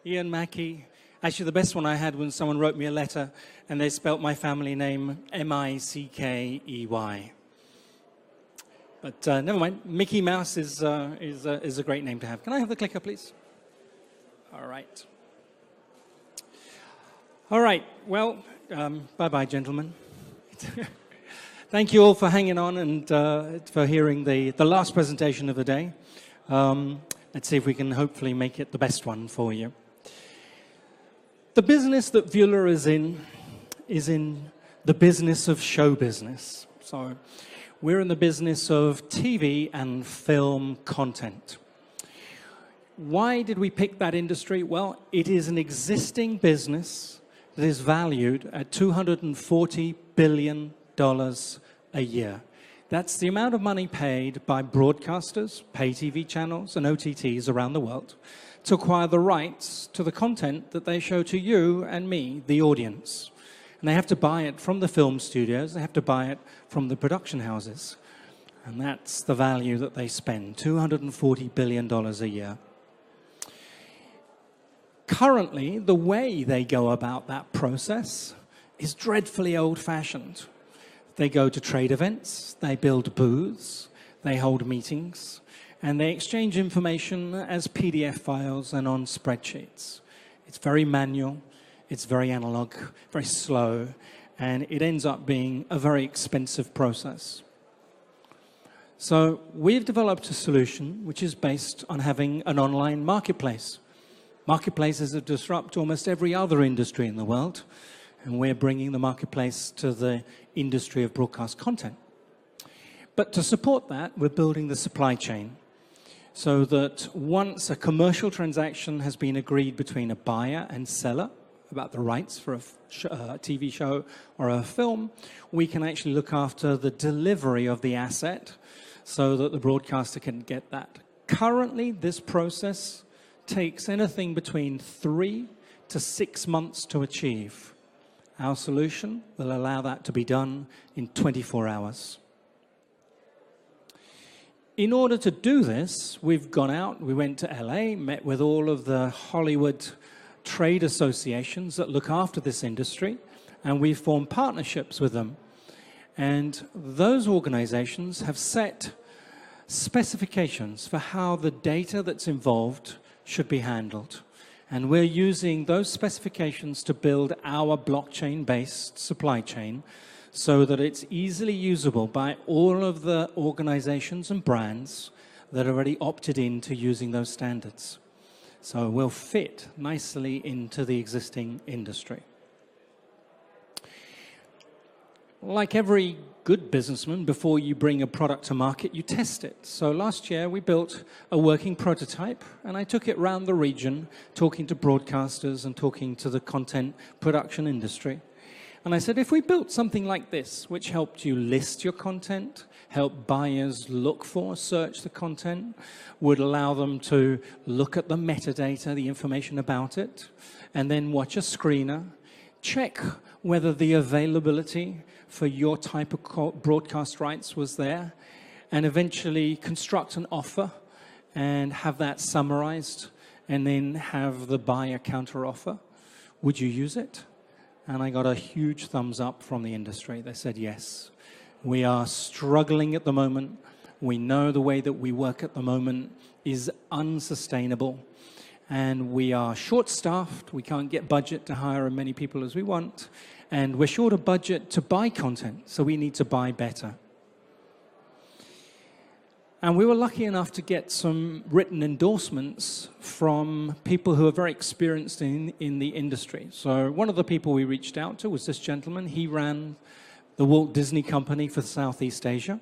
Ian McKee. Actually, the best one I had when someone wrote me a letter and they spelt my family name M-I-C-K-E-Y. But never mind. Mickey Mouse is a great name to have. Can I have the clicker, please? All right. All right. Well, bye-bye, gentlemen. Thank you all for hanging on and for hearing the last presentation of the day. Let's see if we can hopefully make it the best one for you. The business that Vuulr is in the business of show business. So we're in the business of TV and film content. Why did we pick that industry? Well, it is an existing business that is valued at $240 billion a year. That's the amount of money paid by broadcasters, pay TV channels, and OTTs around the world to acquire the rights to the content that they show to you and me, the audience. And they have to buy it from the film studios, they have to buy it from the production houses. And that's the value that they spend, $240 billion a year. Currently, the way they go about that process is dreadfully old-fashioned. They go to trade events, they build booths, they hold meetings, and they exchange information as PDF files and on spreadsheets. It's very manual, it's very analog, very slow, and it ends up being a very expensive process. So we've developed a solution which is based on having an online marketplace. Marketplaces have disrupted almost every other industry in the world, and we're bringing the marketplace to the industry of broadcast content. But to support that, we're building the supply chain so that once a commercial transaction has been agreed between a buyer and seller about the rights for a TV show or a film, we can actually look after the delivery of the asset so that the broadcaster can get that. Currently, this process takes anything between 3 to 6 months to achieve. Our solution will allow that to be done in 24 hours. In order to do this, we've gone out, we went to LA, met with all of the Hollywood trade associations that look after this industry, and we've formed partnerships with them. And those organizations have set specifications for how the data that's involved should be handled. And we're using those specifications to build our blockchain-based supply chain so that it's easily usable by all of the organizations and brands that are already opted into using those standards. So we'll fit nicely into the existing industry. Like every good businessman, before you bring a product to market, you test it. So last year, we built a working prototype, and I took it around the region, talking to broadcasters and talking to the content production industry. And I said, if we built something like this, which helped you list your content, help buyers look for, search the content, would allow them to look at the metadata, the information about it, and then watch a screener, check whether the availability for your type of broadcast rights was there, and eventually construct an offer and have that summarized, and then have the buyer counter offer. Would you use it? And I got a huge thumbs up from the industry. They said yes. We are struggling at the moment. We know the way that we work at the moment is unsustainable. And we are short-staffed. We can't get budget to hire as many people as we want. And we're short of budget to buy content, so we need to buy better. And we were lucky enough to get some written endorsements from people who are very experienced in the industry. So one of the people we reached out to was this gentleman. He ran the Walt Disney Company for Southeast Asia.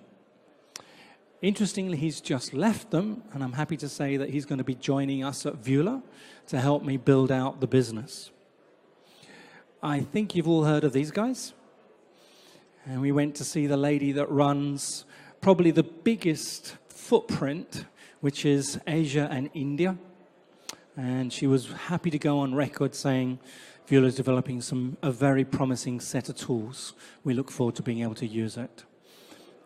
Interestingly, he's just left them, and I'm happy to say that he's going to be joining us at Vuulr to help me build out the business. I think you've all heard of these guys. And we went to see the lady that runs probably the biggest footprint, which is Asia and India. And she was happy to go on record saying, Vuulr is developing a very promising set of tools. We look forward to being able to use it.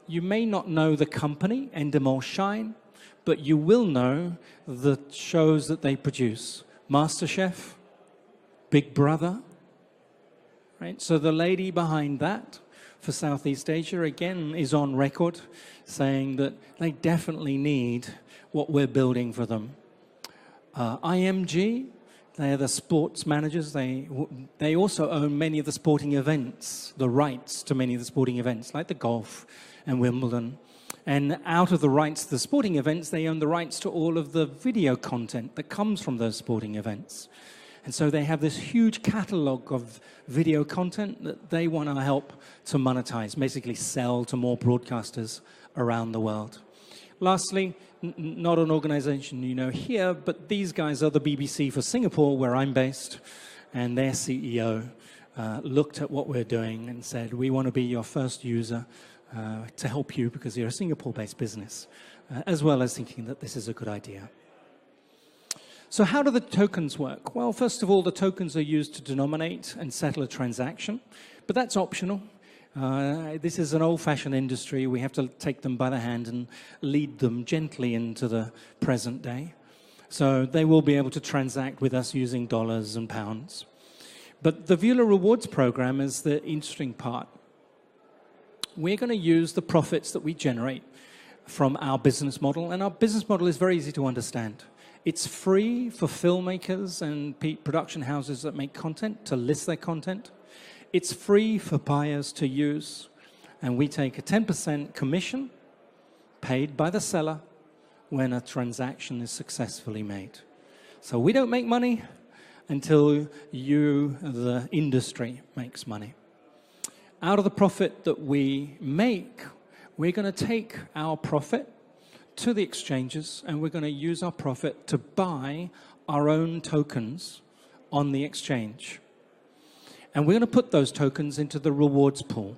You may not know the company, Endorsement, but you will know the shows that they produce. MasterChef, Big Brother, right? So the lady behind that for Southeast Asia, again, is on record saying that they definitely need what we're building for them. IMG, they are the sports managers. They also own many of the sporting events, the rights to many of the sporting events, like the golf and Wimbledon. And out of the rights to the sporting events, they own the rights to all of the video content that comes from those sporting events. And so they have this huge catalog of video content that they want to help to monetize, basically sell to more broadcasters around the world. Lastly, not an organization you know here, but these guys are the BBC for Singapore, where I'm based, and their CEO looked at what we're doing and said, we want to be your first user to help you because you're a Singapore-based business, as well as thinking that this is a good idea. So how do the tokens work? Well, first of all, the tokens are used to denominate and settle a transaction, but that's optional. This is an old-fashioned industry. We have to take them by the hand and lead them gently into the present day. So they will be able to transact with us using dollars and pounds. But the Vuur Rewards program is the interesting part. We're going to use the profits that we generate from our business model, and our business model is very easy to understand. It's free for filmmakers and production houses that make content to list their content. It's free for buyers to use, and we take a 10% commission paid by the seller when a transaction is successfully made. So we don't make money until you, the industry, makes money. Out of the profit that we make, we're going to take our profit to the exchanges, and we're going to use our profit to buy our own tokens on the exchange. And we're going to put those tokens into the rewards pool.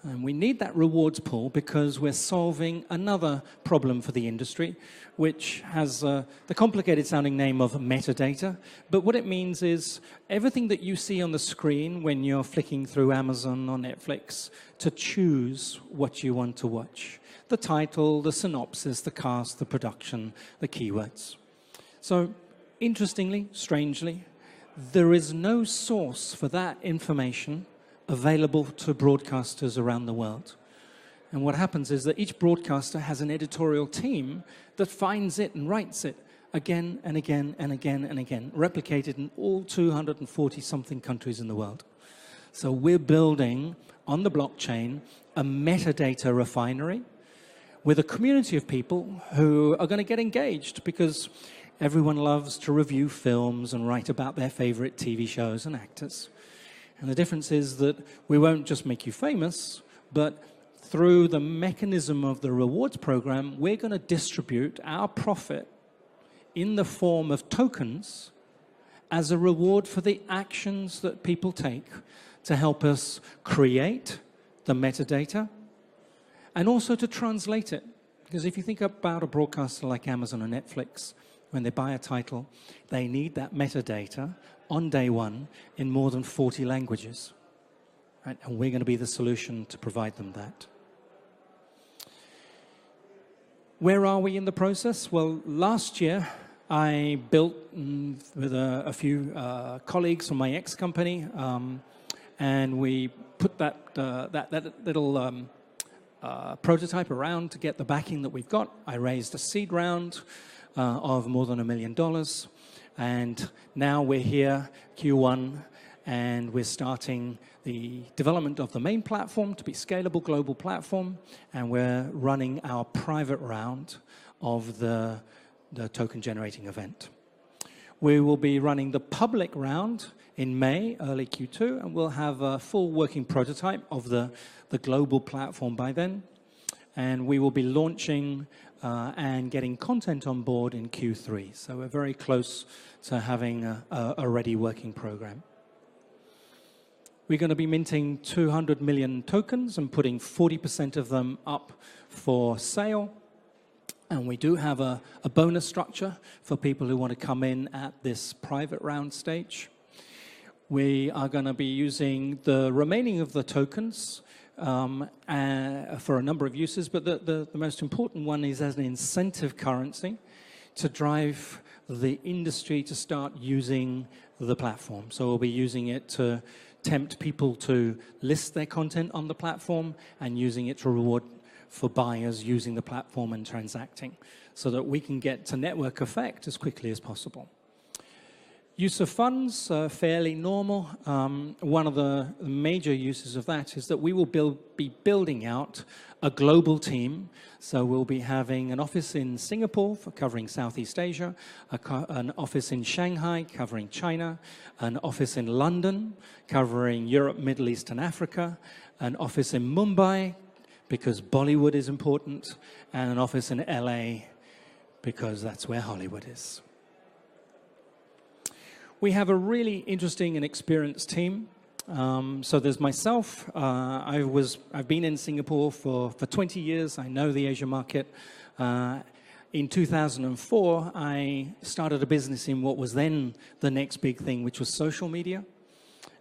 And we need that rewards pool because we're solving another problem for the industry, which has the complicated sounding name of metadata. But what it means is everything that you see on the screen when you're flicking through Amazon or Netflix to choose what you want to watch. The title, the synopsis, the cast, the production, the keywords. So interestingly, strangely, there is no source for that information available to broadcasters around the world. And what happens is that each broadcaster has an editorial team that finds it and writes it again and again and again and again, replicated in all 240-something countries in the world. So we're building on the blockchain a metadata refinery with a community of people who are going to get engaged because everyone loves to review films and write about their favorite TV shows and actors. And the difference is that we won't just make you famous, but through the mechanism of the rewards program, we're going to distribute our profit in the form of tokens as a reward for the actions that people take to help us create the metadata and also to translate it. Because if you think about a broadcaster like Amazon or Netflix, when they buy a title, they need that metadata on day one in more than 40 languages. Right? And we're going to be the solution to provide them that. Where are we in the process? Well, last year, I built with a few colleagues from my ex-company, and we put that little prototype around to get the backing that we've got. I raised a seed round of more than $1 million. And now we're here, Q1, and we're starting the development of the main platform to be scalable global platform, and we're running our private round of the token generating event. We will be running the public round in May, early Q2, and we'll have a full working prototype of the global platform by then. And we will be launching and getting content on board in Q3. So we're very close to having a ready working program. We're going to be minting 200 million tokens and putting 40% of them up for sale. And we do have a bonus structure for people who want to come in at this private round stage. We are going to be using the remaining of the tokens for a number of uses, but the most important one is as an incentive currency to drive the industry to start using the platform. So we'll be using it to tempt people to list their content on the platform and using it to reward for buyers using the platform and transacting so that we can get to network effect as quickly as possible. Use of funds, fairly normal. One of the major uses of that is that we will be building out a global team. So we'll be having an office in Singapore for covering Southeast Asia, an office in Shanghai covering China, an office in London covering Europe, Middle East, and Africa, an office in Mumbai because Bollywood is important, and an office in LA because that's where Hollywood is. We have a really interesting and experienced team. So there's myself. I've been in Singapore for 20 years. I know the Asia market. In 2004, I started a business in what was then the next big thing, which was social media.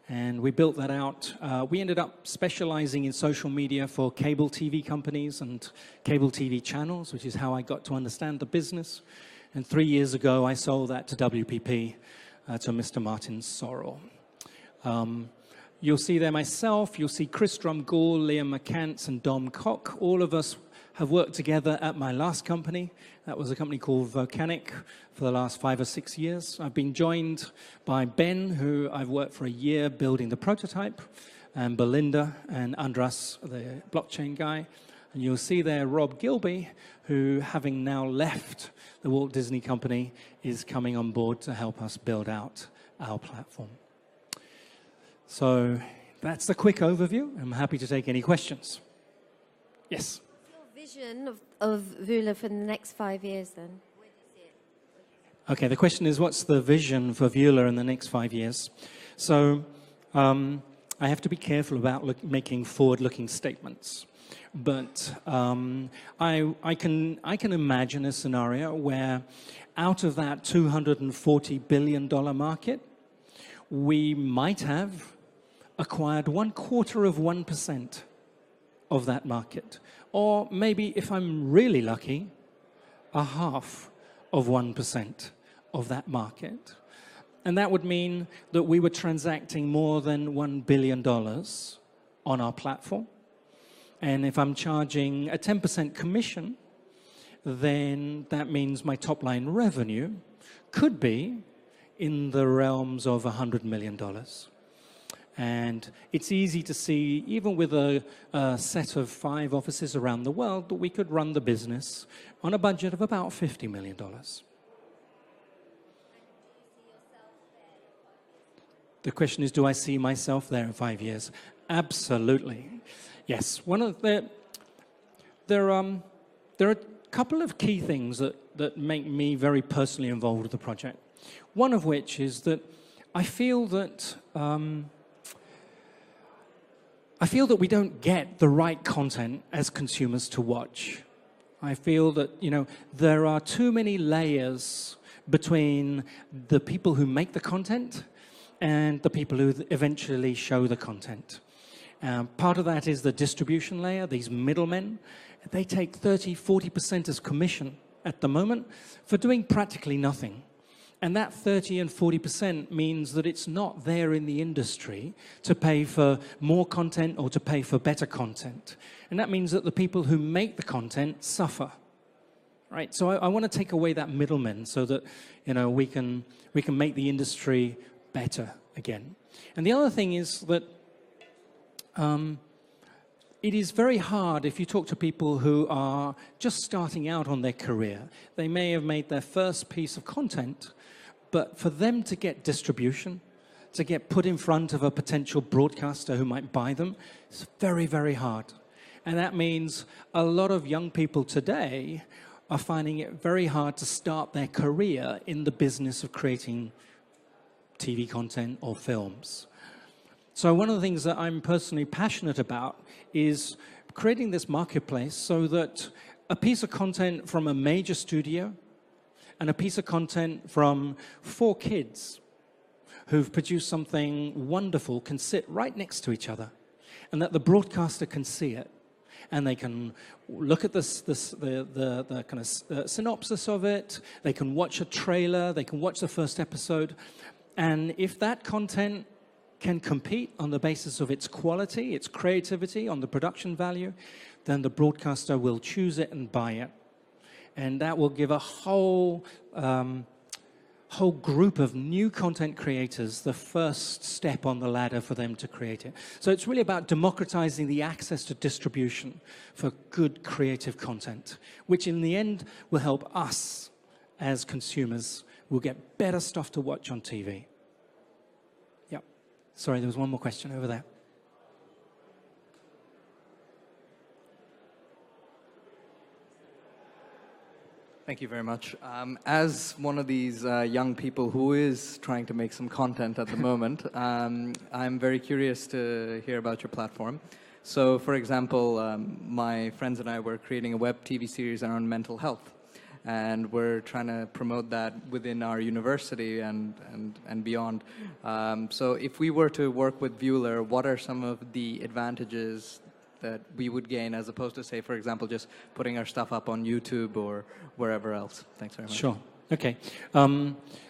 And we built that out. We ended up specializing in social media for cable TV companies and cable TV channels, which is how I got to understand the business. And 3 years ago, I sold that to WPP. To Mr. Martin Sorrell. You'll see there myself, you'll see Chris Drumgoole, Liam McCants, and Dom Koch. All of us have worked together at my last company. That was a company called Volcanic for the last 5 or 6 years. I've been joined by Ben, who I've worked for a year building the prototype, and Belinda and Andras, the blockchain guy. And you'll see there Rob Gilby, who, having now left the Walt Disney Company, is coming on board to help us build out our platform. So that's the quick overview. I'm happy to take any questions. Yes? What's your vision of Vuulr for the next 5 years, then? Where do you see it? Okay, the question is, what's the vision for Vuulr in the next 5 years? So I have to be careful about making forward-looking statements. But I can imagine a scenario where out of that $240 billion market, we might have acquired 1/4% of that market. Or maybe, if I'm really lucky, 1/2% of that market. And that would mean that we were transacting more than $1 billion on our platform. And if I'm charging a 10% commission, then that means my top line revenue could be in the realms of $100 million. And it's easy to see, even with a set of 5 offices around the world, that we could run the business on a budget of about $50 million. The question is, do I see myself there in 5 years? Absolutely. Yes, there are a couple of key things that make me very personally involved with the project. One of which is that I feel that we don't get the right content as consumers to watch. I feel that, there are too many layers between the people who make the content and the people who eventually show the content. Part of that is the distribution layer, these middlemen. They take 30–40% as commission at the moment for doing practically nothing. And that 30 and 40% means that it's not there in the industry to pay for more content or to pay for better content. And that means that the people who make the content suffer. Right? So I want to take away that middleman so that we can make the industry better again. And the other thing is that it is very hard if you talk to people who are just starting out on their career. They may have made their first piece of content, but for them to get distribution, to get put in front of a potential broadcaster who might buy them, it's very, very hard. And that means a lot of young people today are finding it very hard to start their career in the business of creating TV content or films. So one of the things that I'm personally passionate about is creating this marketplace so that a piece of content from a major studio and a piece of content from 4 kids who've produced something wonderful can sit right next to each other. and that the broadcaster can see it. And they can look at the kind of synopsis of it. They can watch a trailer. They can watch the first episode. And if that content can compete on the basis of its quality, its creativity, on the production value, then the broadcaster will choose it and buy it. And that will give a whole group of new content creators the first step on the ladder for them to create it. So it's really about democratizing the access to distribution for good creative content, which in the end will help us as consumers. We'll get better stuff to watch on TV. Yep. Sorry, there was one more question over there. Thank you very much. As one of these young people who is trying to make some content at the moment, I'm very curious to hear about your platform. So, for example, my friends and I were creating a web TV series around mental health. And we're trying to promote that within our university and beyond. So if we were to work with Vuulr, what are some of the advantages that we would gain as opposed to, say, for example, just putting our stuff up on YouTube or wherever else? Thanks very much. Sure. Okay.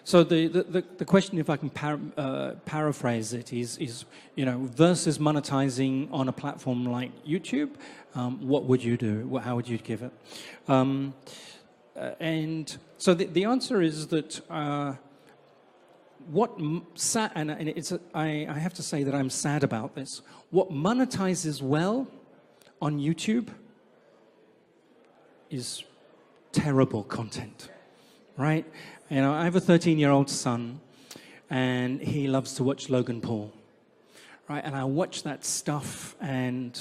So the question, if I can paraphrase it, is versus monetizing on a platform like YouTube, what would you do? How would you give it? And so the answer is that I have to say that I'm sad about this. What monetizes well on YouTube is terrible content, right? I have a 13-year-old son, and he loves to watch Logan Paul, right? And I watch that stuff, and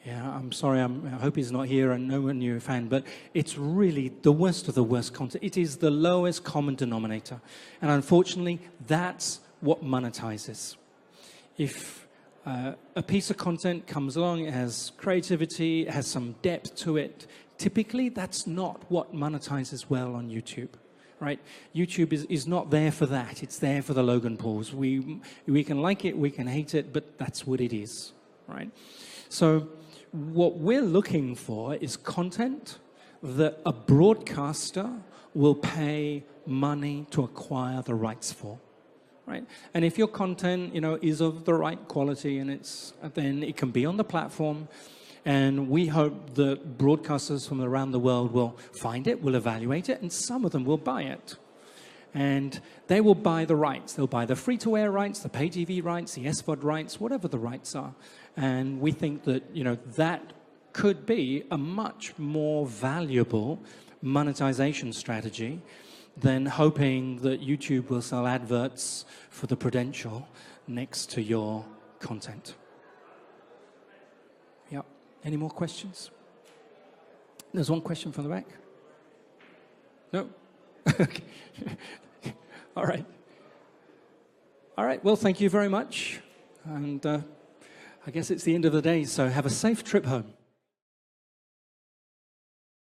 I'm sorry, I hope he's not here, and no one you're a fan, but it's really the worst of the worst content. It is the lowest common denominator, and unfortunately, that's what monetizes. If a piece of content comes along, it has creativity, it has some depth to it, typically that's not what monetizes well on YouTube, right? YouTube is not there for that. It's there for the Logan Pauls. We can like it, we can hate it, but that's what it is, right? So what we're looking for is content that a broadcaster will pay money to acquire the rights for. Right? And if your content, is of the right quality, and then it can be on the platform, and we hope that broadcasters from around the world will find it, will evaluate it, and some of them will buy it. And they will buy the rights. They'll buy the free-to-air rights, the pay TV rights, the SVOD rights, whatever the rights are. And we think that, that could be a much more valuable monetization strategy than hoping that YouTube will sell adverts for the Prudential next to your content. Yep. Any more questions? There's one question from the back. No? Okay. All right. All right. Well, thank you very much. And I guess it's the end of the day, so have a safe trip home.